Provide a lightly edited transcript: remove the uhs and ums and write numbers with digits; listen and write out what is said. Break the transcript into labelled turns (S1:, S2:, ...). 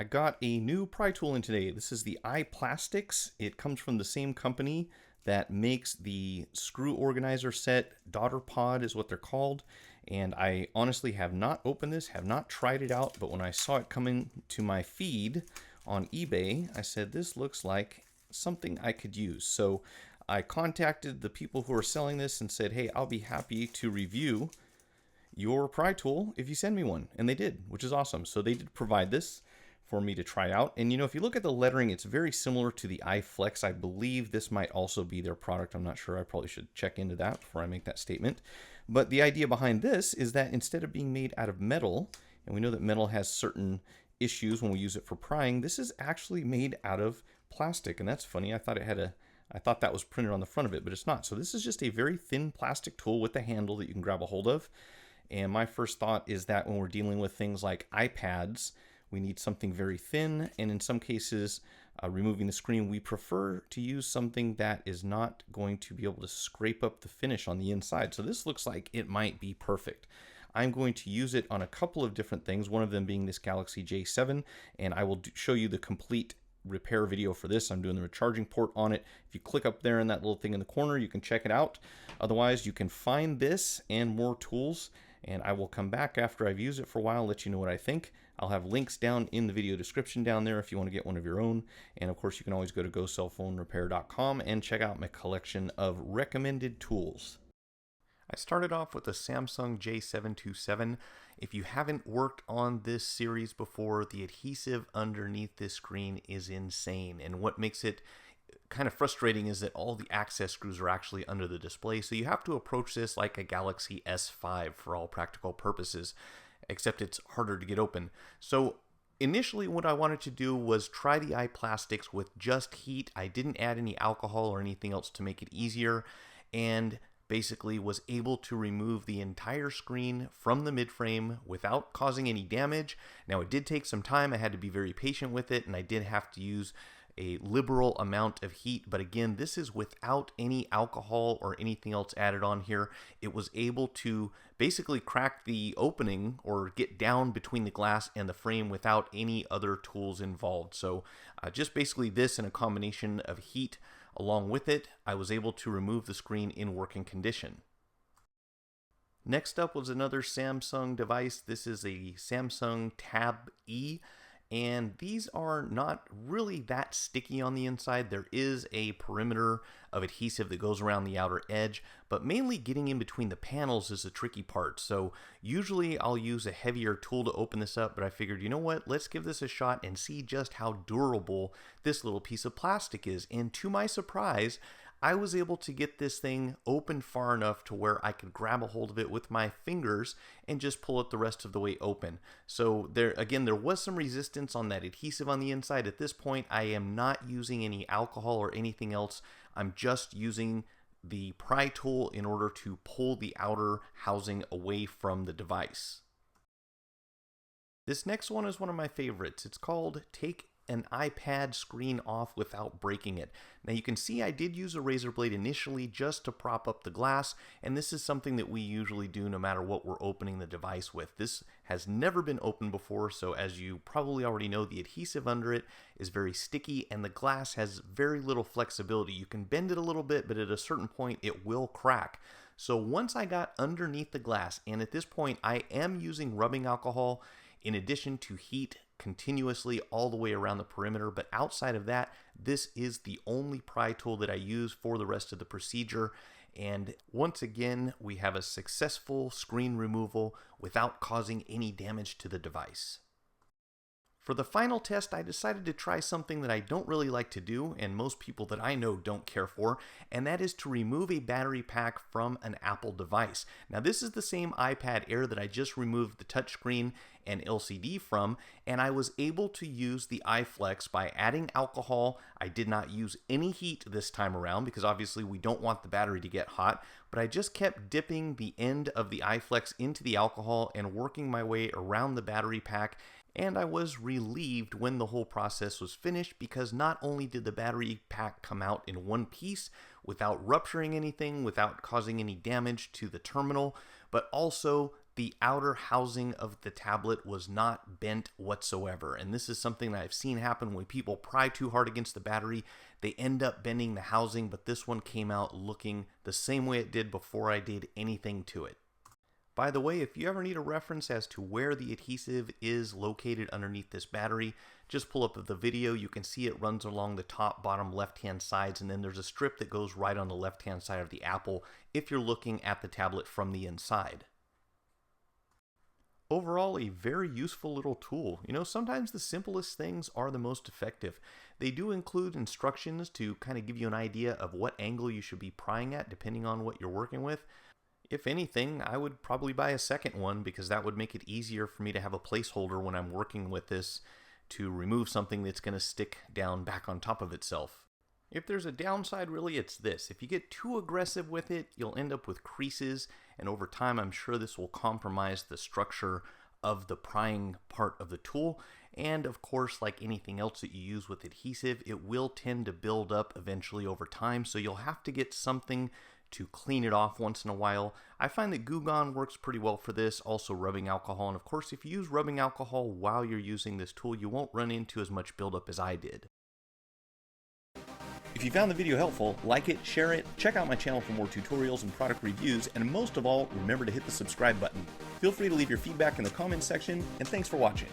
S1: I got a new pry tool in today. This is the iPlastix. It comes from the same company that makes the screw organizer set. Daughter Pod is what they're called. And I honestly have not opened this, have not tried it out, but when I saw it coming to my feed on eBay, I said, this looks like something I could use. So I contacted the people who are selling this and said, hey, I'll be happy to review your pry tool if you send me one. And they did, which is awesome. So they did provide this for me to try out. And you know, if you look at the lettering, it's very similar to the iFlex. I believe this might also be their product. I'm not sure. I probably should check into that before I make that statement. But the idea behind this is that instead of being made out of metal, and we know that metal has certain issues when we use it for prying, this is actually made out of plastic. And that's funny. I thought that was printed on the front of it, but it's not. So this is just a very thin plastic tool with a handle that you can grab a hold of. And my first thought is that when we're dealing with things like iPads, we need something very thin, and in some cases, removing the screen, we prefer to use something that is not going to be able to scrape up the finish on the inside. So this looks like it might be perfect. I'm going to use it on a couple of different things, one of them being this Galaxy J7, and I will show you the complete repair video for this. I'm doing the recharging port on it. If you click up there in that little thing in the corner, you can check it out. Otherwise, you can find this and more tools, and I will come back after I've used it for a while, let you know what I think. I'll have links down in the video description down there if you want to get one of your own. And of course, you can always go to gocellphonerepair.com and check out my collection of recommended tools. I started off with the Samsung J727. If you haven't worked on this series before, the adhesive underneath this screen is insane. And what makes it kind of frustrating is that all the access screws are actually under the display. So you have to approach this like a Galaxy S5 for all practical purposes, except it's harder to get open. So initially what I wanted to do was try the iPlastix with just heat. I didn't add any alcohol or anything else to make it easier, and basically was able to remove the entire screen from the midframe without causing any damage. Now it did take some time. I had to be very patient with it, and I did have to use a liberal amount of heat, but again, this is without any alcohol or anything else added on here. It was able to basically crack the opening or get down between the glass and the frame without any other tools involved. So just basically this and a combination of heat along with it, I was able to remove the screen in working condition. Next up was another Samsung device. This is a Samsung Tab E. And these are not really that sticky on the inside. There is a perimeter of adhesive that goes around the outer edge, but mainly getting in between the panels is the tricky part. So usually I'll use a heavier tool to open this up, but I figured, you know what, let's give this a shot and see just how durable this little piece of plastic is. And to my surprise, I was able to get this thing open far enough to where I could grab a hold of it with my fingers and just pull it the rest of the way open. So there was some resistance on that adhesive on the inside. At this point, I am not using any alcohol or anything else. I'm just using the pry tool in order to pull the outer housing away from the device. This next one is one of my favorites. It's called Take an iPad Screen Off Without Breaking It. Now you can see I did use a razor blade initially just to prop up the glass, and this is something that we usually do no matter what we're opening the device with. This has never been opened before, so as you probably already know, the adhesive under it is very sticky and the glass has very little flexibility. You can bend it a little bit, but at a certain point it will crack. So once I got underneath the glass, and at this point I am using rubbing alcohol in addition to heat continuously all the way around the perimeter, but outside of that, this is the only pry tool that I use for the rest of the procedure. And once again, we have a successful screen removal without causing any damage to the device. For the final test, I decided to try something that I don't really like to do, and most people that I know don't care for, and that is to remove a battery pack from an Apple device. Now this is the same iPad Air that I just removed the touchscreen and LCD from, and I was able to use the iFlex by adding alcohol. I did not use any heat this time around because obviously we don't want the battery to get hot, but I just kept dipping the end of the iFlex into the alcohol and working my way around the battery pack. And I was relieved when the whole process was finished because not only did the battery pack come out in one piece without rupturing anything, without causing any damage to the terminal, but also the outer housing of the tablet was not bent whatsoever. And this is something that I've seen happen when people pry too hard against the battery. They end up bending the housing, but this one came out looking the same way it did before I did anything to it. By the way, if you ever need a reference as to where the adhesive is located underneath this battery, just pull up the video. You can see it runs along the top, bottom, left-hand sides, and then there's a strip that goes right on the left-hand side of the Apple if you're looking at the tablet from the inside. Overall, a very useful little tool. You know, sometimes the simplest things are the most effective. They do include instructions to kind of give you an idea of what angle you should be prying at depending on what you're working with. If anything, I would probably buy a second one because that would make it easier for me to have a placeholder when I'm working with this to remove something that's going to stick down back on top of itself. If there's a downside, really, it's this. If you get too aggressive with it, you'll end up with creases, and over time, I'm sure this will compromise the structure of the prying part of the tool. And of course, like anything else that you use with adhesive, it will tend to build up eventually over time, so you'll have to get something to clean it off once in a while. I find that Goo Gone works pretty well for this, also rubbing alcohol. And of course, if you use rubbing alcohol while you're using this tool, you won't run into as much buildup as I did. If you found the video helpful, like it, share it, check out my channel for more tutorials and product reviews, and most of all, remember to hit the subscribe button. Feel free to leave your feedback in the comments section, and thanks for watching.